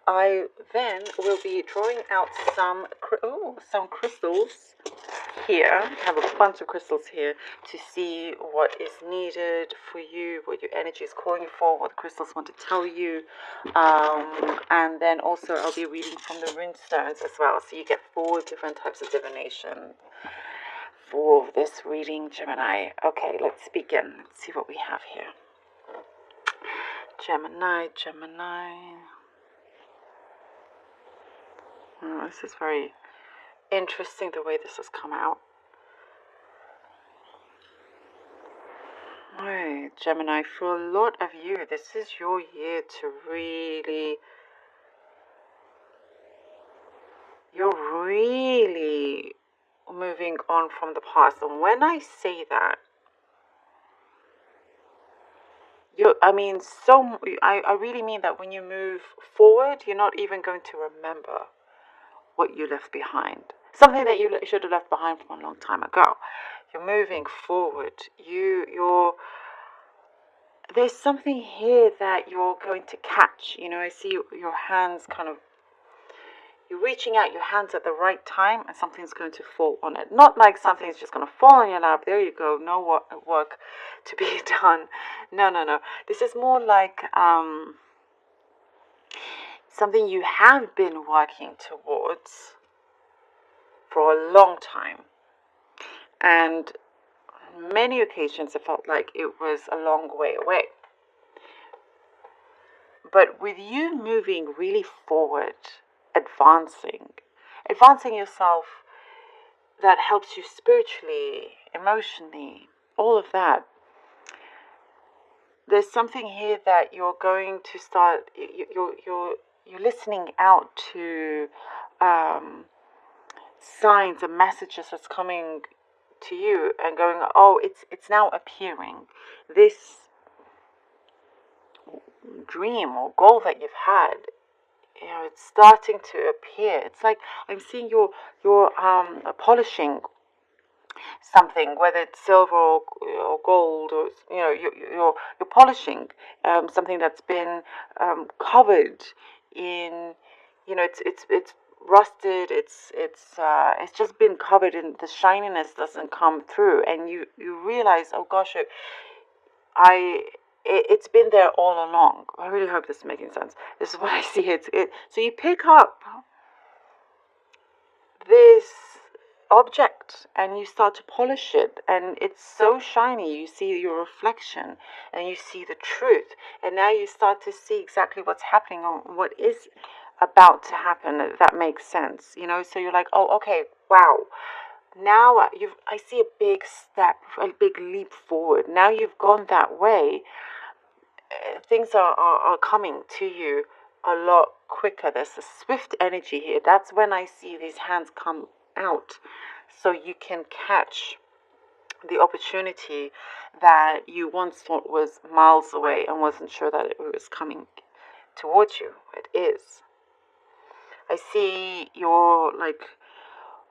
I then will be drawing out some crystals here. I have a bunch of crystals here to see what is needed for you, what your energy is calling for, what the crystals want to tell you. And then also I'll be reading from the rune stones as well. So you get 4 different types of divination for this reading, Gemini. Okay, let's begin. Let's see what we have here. Gemini. Oh, this is very interesting the way this has come out. Right, Gemini, for a lot of you, this is your year to really, you're really moving on from the past. And when I say that, I really mean that when you move forward, you're not even going to remember what you left behind. Something that you should have left behind from a long time ago. You're moving forward. There's something here that you're going to catch. You know, I see your hands kind of, you're reaching out your hands at the right time and something's going to fall on it. Not like something's just going to fall on your lap. There you go. No work to be done. No. This is more like something you have been working towards for a long time. And many occasions it felt like it was a long way away. But with you moving really forward, advancing yourself, that helps you spiritually, emotionally, all of that. There's something here that you're going to start, you're listening out to signs and messages that's coming to you and going, oh, it's now appearing. This dream or goal that you've had, you know, it's starting to appear. It's like I'm seeing you're polishing something, whether it's silver or gold, or you know, you're polishing something that's been covered in, you know, it's rusted. It's just been covered, and the shininess doesn't come through, and you realize, oh gosh, it's been there all along. I really hope this is making sense. This is what I see. So you pick up this object and you start to polish it, and it's so shiny. You see your reflection and you see the truth, and now you start to see exactly what's happening or what is about to happen, if that makes sense. You know, so you're like, oh, okay, wow. Now I see a big step, a big leap forward. Now you've gone that way. Things are coming to you a lot quicker. There's a swift energy here. That's when I see these hands come out, so you can catch the opportunity that you once thought was miles away and wasn't sure that it was coming towards you. It is. I see you're like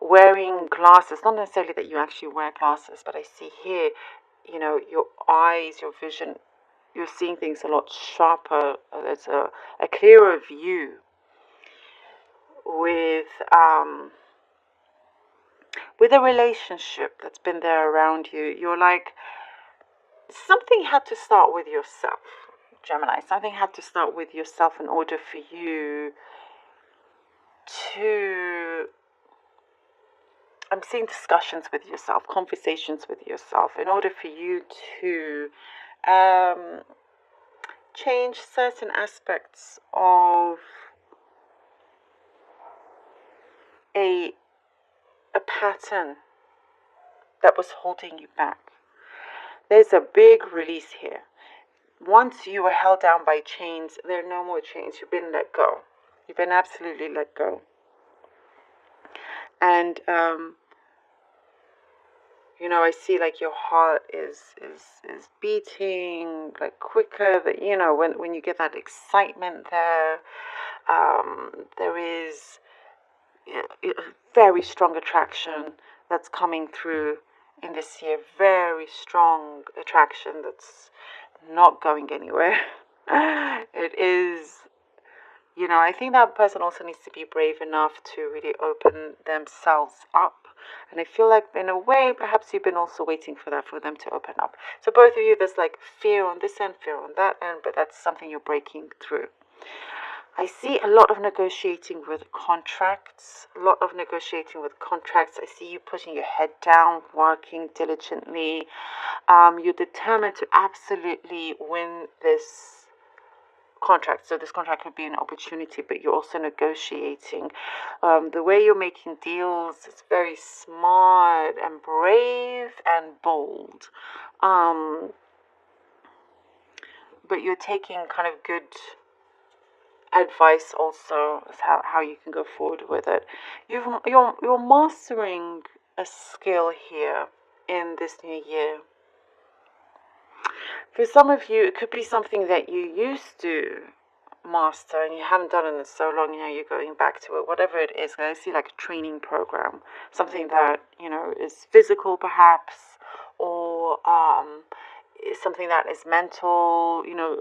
wearing glasses. Not necessarily that you actually wear glasses, but I see here, you know, your eyes, your vision, you're seeing things a lot sharper. There's a clearer view with a relationship that's been there around you. You're like, something had to start with yourself, Gemini. Something had to start with yourself in order for you to, I'm seeing discussions with yourself, conversations with yourself, in order for you to change certain aspects of a pattern that was holding you back. There's a big release here. Once you were held down by chains, there are no more chains. You've been let go. You've been absolutely let go. And you know, I see like your heart is beating like quicker. That, you know, when you get that excitement there, there is a very strong attraction that's coming through in this year. Very strong attraction that's not going anywhere. It is You know, I think that person also needs to be brave enough to really open themselves up. And I feel like, in a way, perhaps you've been also waiting for that, for them to open up. So, both of you, there's like fear on this end, fear on that end, but that's something you're breaking through. I see a lot of negotiating with contracts, a lot of negotiating with contracts. I see you putting your head down, working diligently. You're determined to absolutely win this contract. So this contract could be an opportunity, but you're also negotiating. The way you're making deals is very smart and brave and bold. But you're taking kind of good advice also as how you can go forward with it. You're mastering a skill here in this new year. For some of you, it could be something that you used to master and you haven't done it in so long, you know, you're going back to it. Whatever it is, I see like a training program, something that, you know, is physical perhaps, or something that is mental, you know,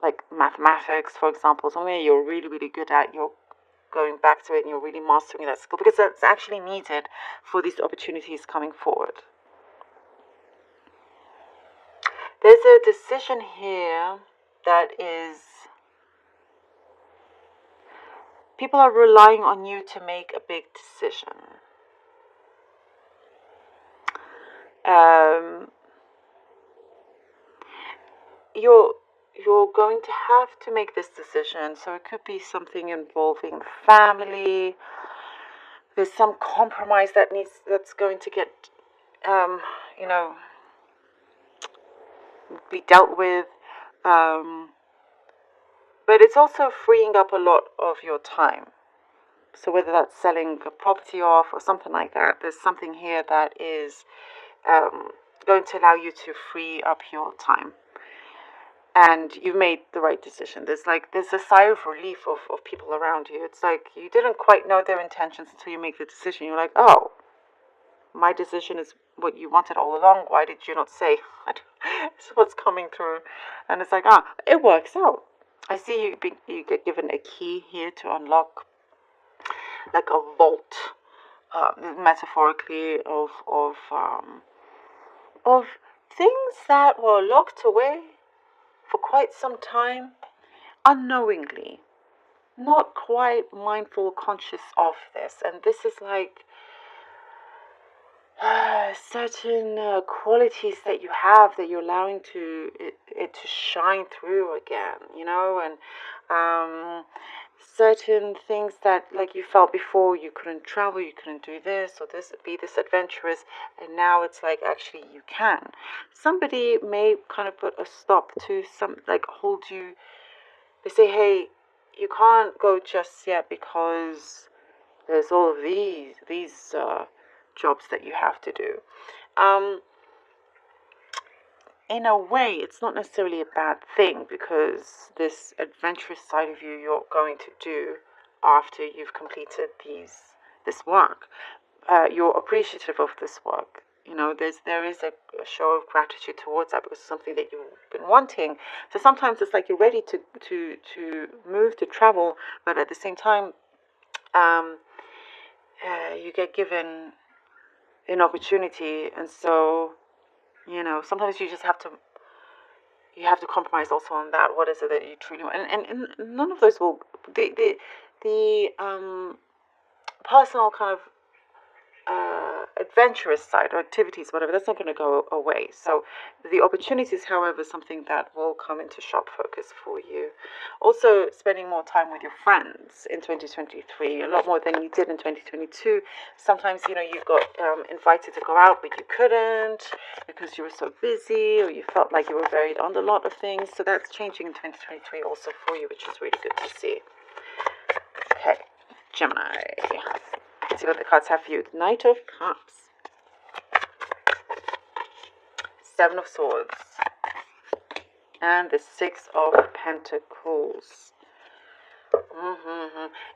like mathematics, for example, something that you're really, really good at. You're going back to it and you're really mastering that skill because that's actually needed for these opportunities coming forward. There's a decision here that is, people are relying on you to make a big decision. You're going to have to make this decision. So it could be something involving family. There's some compromise that's going to get, you know, be dealt with. But it's also freeing up a lot of your time. So whether that's selling a property off or something like that, there's something here that is going to allow you to free up your time. And you've made the right decision. There's a sigh of relief of people around you. It's like you didn't quite know their intentions until you make the decision. You're like, oh, my decision is what you wanted all along. Why did you not say? It's what's coming through. And it's like, it works out. I see you get given a key here to unlock like a vault, metaphorically, of things that were locked away for quite some time, unknowingly, not quite mindful, conscious of this. And this is like certain qualities that you have that you're allowing it to shine through again, you know, and certain things that like you felt before you couldn't travel, you couldn't do this or this, be this adventurous, and now it's like actually you can. Somebody may kind of put a stop to some, like hold you. They say, hey, you can't go just yet because there's all of these jobs that you have to do. In a way, it's not necessarily a bad thing because this adventurous side of you you're going to do after you've completed this work. You're appreciative of this work. You know, there is a show of gratitude towards that because it's something that you've been wanting. So sometimes it's like you're ready to move, to travel, but at the same time, you get given an opportunity, and so, you know, sometimes you just have to compromise also on that. What is it that you truly want? And none of those will, the personal kind of adventurous side or activities, whatever, that's not going to go away. So the opportunities, however, is something that will come into sharp focus for you. Also, spending more time with your friends in 2023, a lot more than you did in 2022. Sometimes, you know, you got invited to go out, but you couldn't because you were so busy, or you felt like you were buried under a lot of things. So that's changing in 2023 also for you, which is really good to see. Okay, Gemini. Let's see what the cards have for you. The Knight of Cups. Seven of Swords. And the Six of Pentacles.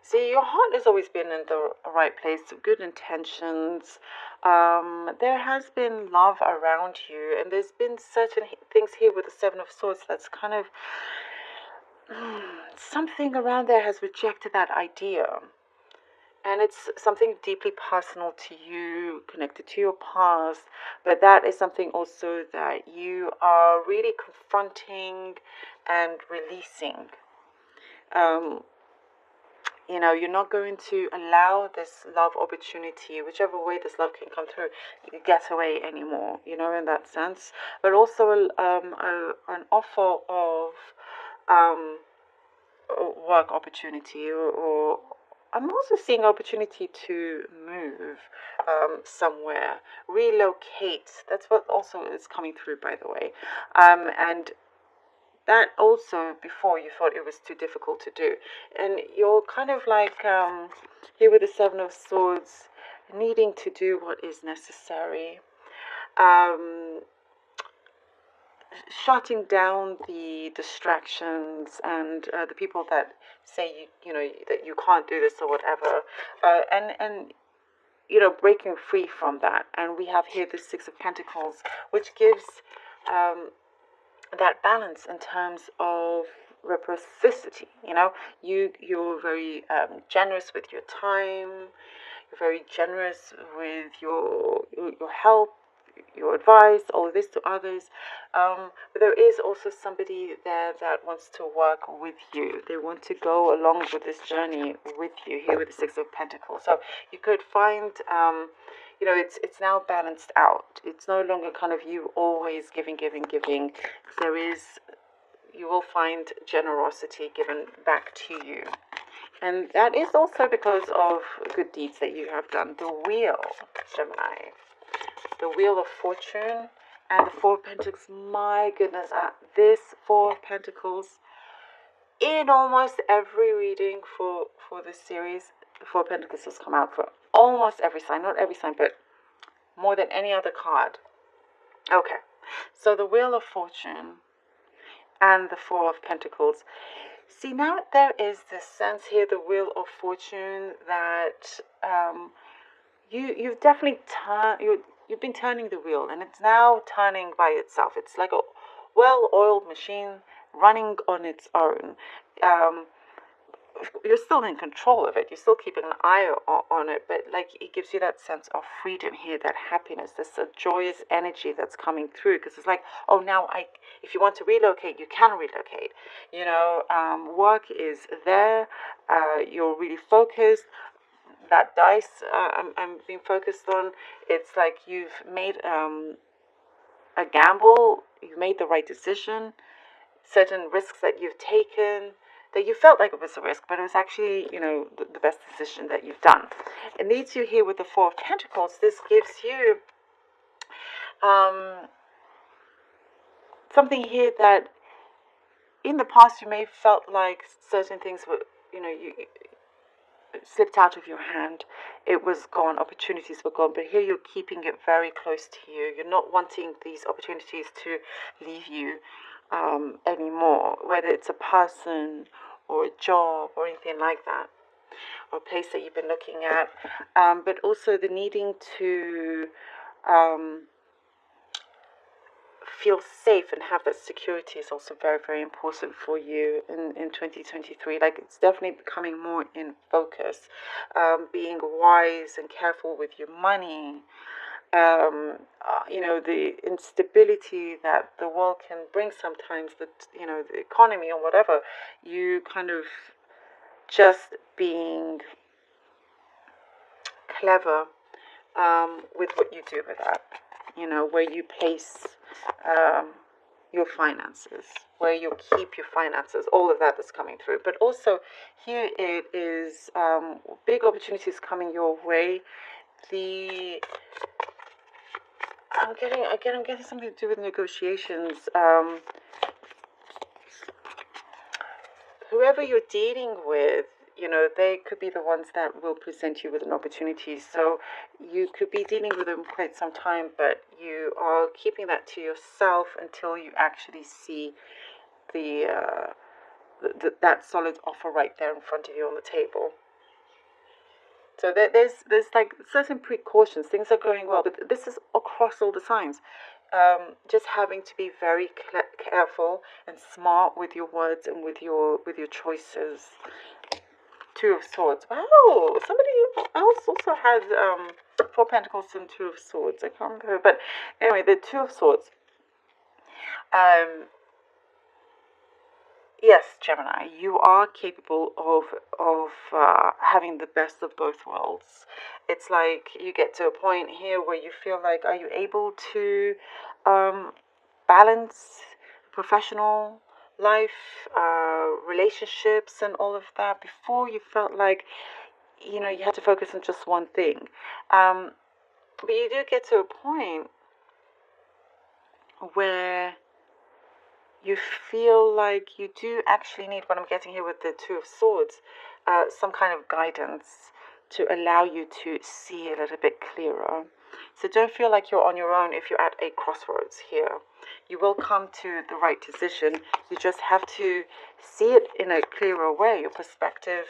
See, your heart has always been in the right place. Good intentions. There has been love around you. And there's been certain things here with the Seven of Swords that's kind of something around there has rejected that idea. And it's something deeply personal to you, connected to your past, but that is something also that you are really confronting and releasing. Um, you're not going to allow this love opportunity, whichever way this love can come through, get away anymore, in that sense. But also an offer of um, work opportunity, or I'm also seeing opportunity to move somewhere, relocate. That's what also is coming through, by the way. And that also, before, you thought it was too difficult to do, and you're kind of like here with the Seven of Swords, needing to do what is necessary, um, shutting down the distractions and the people that say that you can't do this or whatever, and breaking free from that. And we have here the Six of Pentacles, which gives that balance in terms of reciprocity. You're very generous with your time. You're very generous with your help, your advice, all of this to others. But there is also somebody there that wants to work with you. They want to go along with this journey with you, here with the Six of Pentacles. So you could find it's now balanced out. It's no longer kind of you always giving. You will find generosity given back to you. And that is also because of good deeds that you have done. The Wheel, Gemini. The Wheel of Fortune and the Four of Pentacles. My goodness, this Four of Pentacles, in almost every reading for this series, the Four of Pentacles has come out for almost every sign. Not every sign, but more than any other card. Okay, so the Wheel of Fortune and the Four of Pentacles. See, now there is this sense here, the Wheel of Fortune, that you've definitely you've been turning the wheel, and it's now turning by itself. It's like a well-oiled machine running on its own. You're still in control of it. You're still keeping an eye on it, but like it gives you that sense of freedom here, that happiness, this joyous energy that's coming through. Because it's like, oh, now if you want to relocate, you can relocate. Work is there. You're really focused. That dice I'm being focused on. It's like you've made a gamble. You made the right decision. Certain risks that you've taken, that you felt like it was a risk, but it was actually, the best decision that you've done. It leads you here with the Four of Pentacles. This gives you something here that in the past you may have felt like certain things were, you slipped out of your hand. It was gone. Opportunities were gone. But here you're keeping it very close to you. You're not wanting these opportunities to leave you anymore, whether it's a person or a job or anything like that, or a place that you've been looking at, but also the needing to feel safe and have that security is also very, very important for you in 2023. Like, it's definitely becoming more in focus, being wise and careful with your money. The instability that the world can bring sometimes, the economy or whatever, you kind of just being clever with what you do with that, where you place your finances, where you keep your finances, all of that is coming through. But also here it is big opportunities coming your way. I'm getting something to do with negotiations. Whoever you're dealing with, they could be the ones that will present you with an opportunity. So you could be dealing with them quite some time, but you are keeping that to yourself until you actually see that solid offer right there in front of you on the table. So there's like certain precautions. Things are going well, but this is across all the signs. just having to be very careful and smart with your words and with your choices. Two of Swords. Wow, somebody else also has Four Pentacles and Two of Swords. I can't remember, but anyway, the Two of Swords. Yes, Gemini, you are capable of having the best of both worlds. It's like you get to a point here where you feel like, are you able to balance professional life, relationships, and all of that? Before, you felt like, you know, you had to focus on just one thing. But you do get to a point where you feel like you do actually need, what I'm getting here with the Two of Swords, some kind of guidance to allow you to see a little bit clearer. So don't feel like you're on your own if you're at a crossroads here. You will come to the right decision. You just have to see it in a clearer way, your perspective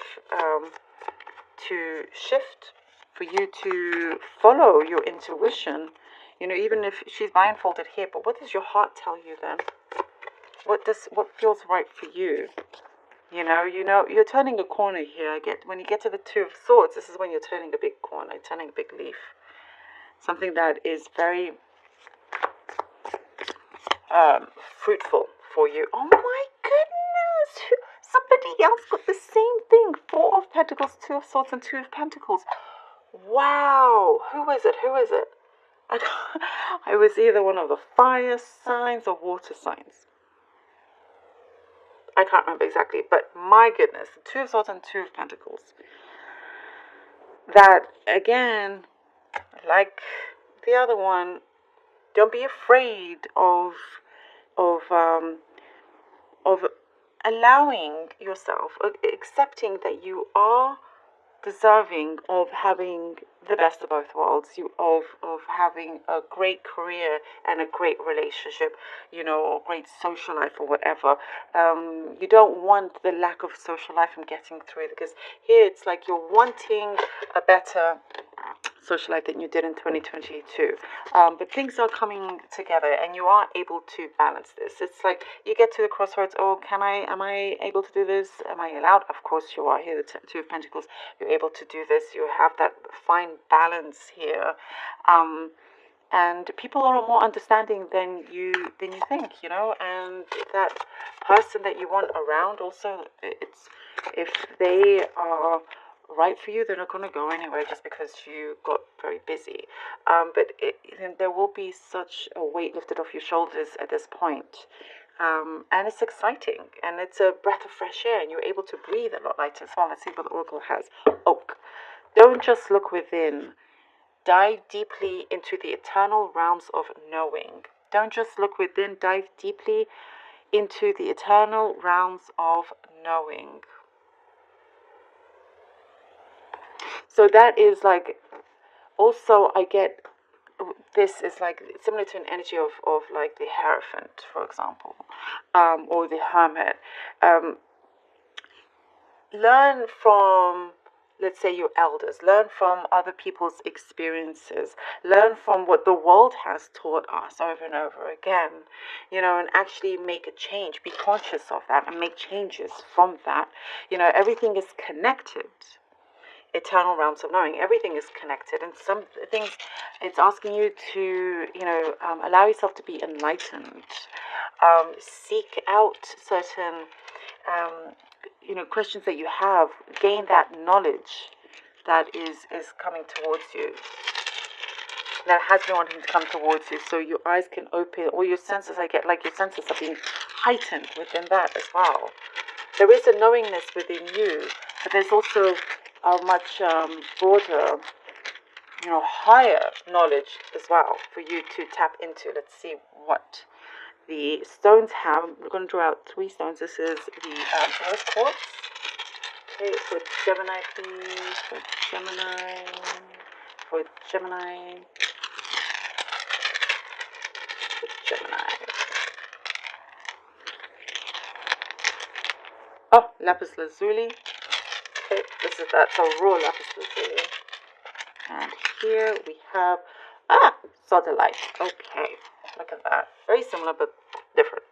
to shift, for you to follow your intuition. You know, even if she's blindfolded here, but what does your heart tell you then? What feels right for you? You know, you're turning a corner here. When you get to the Two of Swords, this is when you're turning a big corner, turning a big leaf. Something that is very fruitful for you. Oh my goodness! Somebody else got the same thing. Four of Pentacles, Two of Swords, and Two of Pentacles. Wow! Who is it? Who is it? I was either one of the fire signs or water signs. I can't remember exactly, but my goodness, the Two of Swords and Two of Pentacles. That, again, like the other one, don't be afraid of allowing yourself, accepting that you are deserving of having the best of both worlds, of having a great career and a great relationship, you know, or great social life or whatever. You don't want the lack of social life from getting through, because here it's like you're wanting a better social life than you did in 2022. But things are coming together and you are able to balance this. It's like you get to the crossroads. Oh, am I able to do this? Am I allowed? Of course you are. Here, the Two of Pentacles, you're able to do this. You have that fine balance here. And people are more understanding than you think, you know, and that person that you want around also, it's, if they are right for you, they're not going to go anywhere just because you got very busy. But there will be such a weight lifted off your shoulders at this point. And it's exciting, and it's a breath of fresh air, and you're able to breathe a lot lighter as well. Let's see what the Oracle has. Oak. Don't just look within. Dive deeply into the eternal realms of knowing. Don't just look within, dive deeply into the eternal realms of knowing. So that is like, also I get, this is like similar to an energy of like the Hierophant, for example, or the Hermit. Learn from, let's say, your elders. Learn from other people's experiences. Learn from what the world has taught us over and over again, you know, and actually make a change. Be conscious of that and make changes from that. You know, everything is connected. Eternal realms of knowing, everything is connected, and some things, it's asking you to, you know, allow yourself to be enlightened. Seek out certain you know, questions that you have. Gain that knowledge that is coming towards you, that has been wanting to come towards you, so your eyes can open, or your senses, I get like your senses are being heightened within that as well. There is a knowingness within you, but there's also a much broader, you know, higher knowledge as well for you to tap into. Let's see what the stones have. We're going to draw out 3 stones. This is the Earth Quartz. Okay, for Gemini, please. For Gemini. For Gemini. For Gemini. Oh, Lapis Lazuli. Okay, that's a raw Lapis Lazuli. And here we have, Sodalite. Okay, Look at that. Very similar, but different.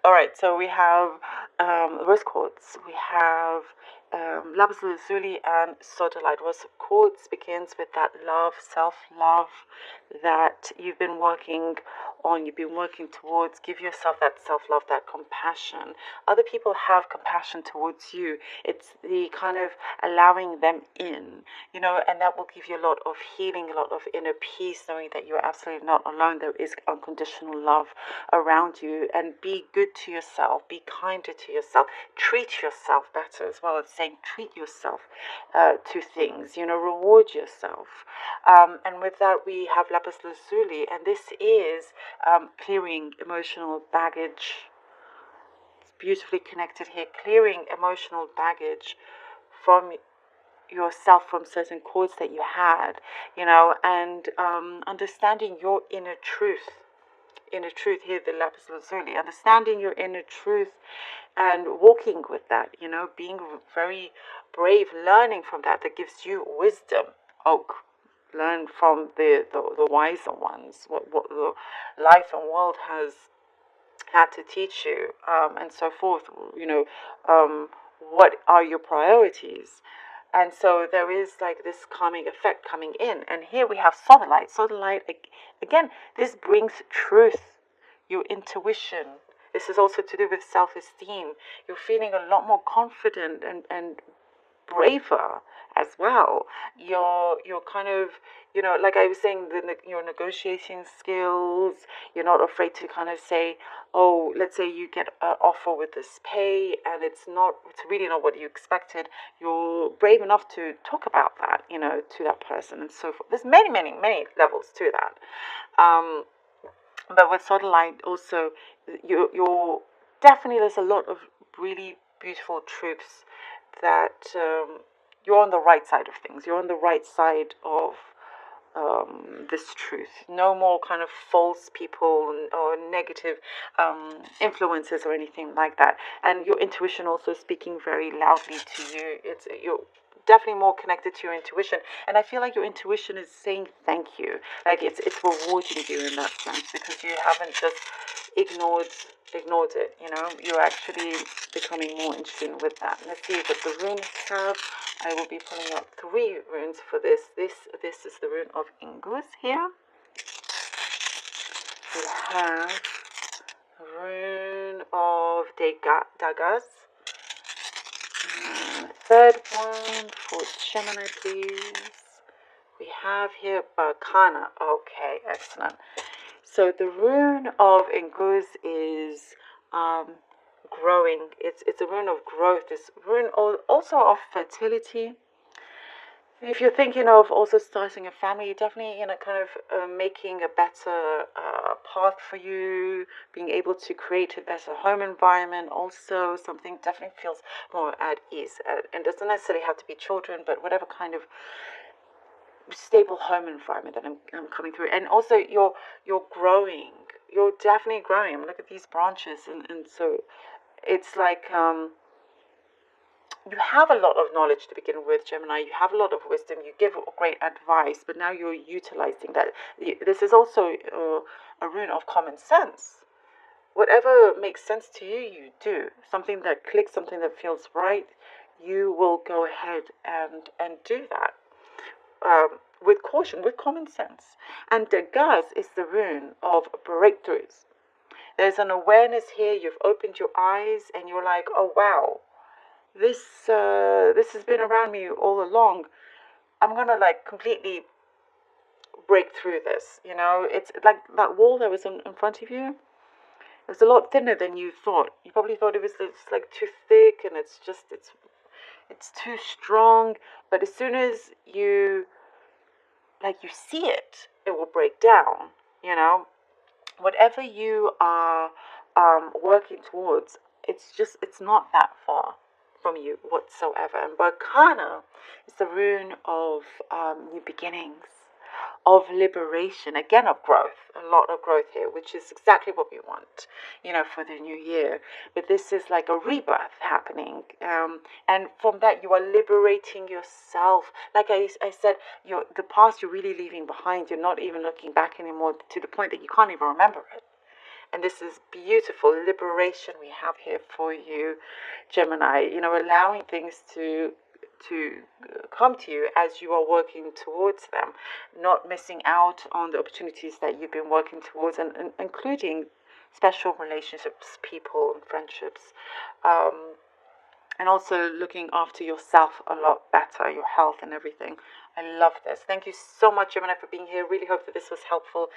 All right, so we have rose quartz. We have lapis lazuli and sodalite. Rose quartz begins with that love, self-love that you've been working on, you've been working towards. Give yourself that self-love, that compassion. Other people have compassion towards you. It's the kind of allowing them in, and that will give you a lot of healing, a lot of inner peace, knowing that you're absolutely not alone. There is unconditional love around you. And be good to yourself, be kinder to yourself, treat yourself better as well. It's saying treat yourself to things, reward yourself. And with that, we have lapis lazuli, and this is clearing emotional baggage. It's beautifully connected here, clearing emotional baggage from yourself, from certain cords that you had, and understanding your inner truth. Inner truth here, the lapis lazuli, understanding your inner truth and walking with that, being very brave, learning from that gives you wisdom. Learn from the wiser ones, what the life and world has had to teach you, and so forth. What are your priorities? And so there is like this calming effect coming in. And here we have sodalite. Sodalite, again, this brings truth, your intuition. This is also to do with self-esteem. You're feeling a lot more confident and braver as well. You're kind of, like I was saying, your negotiating skills. You're not afraid to kind of say, oh, let's say you get an offer with this pay and it's really not what you expected. You're brave enough to talk about that, to that person and so forth. There's many, many, many levels to that. But with sodalite also, you're definitely, there's a lot of really beautiful truths that you're on the right side of things. You're on the right side of this truth. No more kind of false people or negative influences or anything like that. And your intuition also speaking very loudly to you. You're definitely more connected to your intuition, and I feel like your intuition is saying thank you. Like it's rewarding you in that sense, because you haven't just ignored it. You're actually becoming more in tune with that. Let's see what the runes have. I will be pulling out 3 runes for this. This is the rune of Ingus here. We have a rune of Dagas. Third one for Gemini, please. We have here Barkana. Okay, excellent. So the rune of Ingus is growing. It's a rune of growth. It's rune also of fertility. If you're thinking of also starting a family, definitely kind of making a better path for you, being able to create a better home environment. Also, something definitely feels more at ease. And doesn't necessarily have to be children, but whatever kind of stable home environment that I'm coming through. And also, you're growing. You're definitely growing. Look at these branches, and so it's like. You have a lot of knowledge to begin with, Gemini. You have a lot of wisdom. You give great advice, but now you're utilizing that. This is also a rune of common sense. Whatever makes sense to you, you do. Something that clicks, something that feels right, you will go ahead and do that. With caution, with common sense. And Gaz is the rune of breakthroughs. There's an awareness here. You've opened your eyes and you're like, oh, wow. This has been around me all along. I'm gonna completely break through this. It's like that wall that was in front of you. It's a lot thinner than you thought. You probably thought it was too thick, and it's too strong. But as soon as you see it, it will break down. Whatever you are working towards, it's not that far from you whatsoever. And Barkana is the rune of new beginnings, of liberation, again of growth, a lot of growth here, which is exactly what we want, for the new year. But this is like a rebirth happening, and from that you are liberating yourself. Like I said, the past you're really leaving behind. You're not even looking back anymore, to the point that you can't even remember it. And this is beautiful liberation we have here for you, Gemini. Allowing things to come to you as you are working towards them, not missing out on the opportunities that you've been working towards, and including special relationships, people, and friendships. And also looking after yourself a lot better, your health and everything. I love this. Thank you so much, Gemini, for being here. Really hope that this was helpful.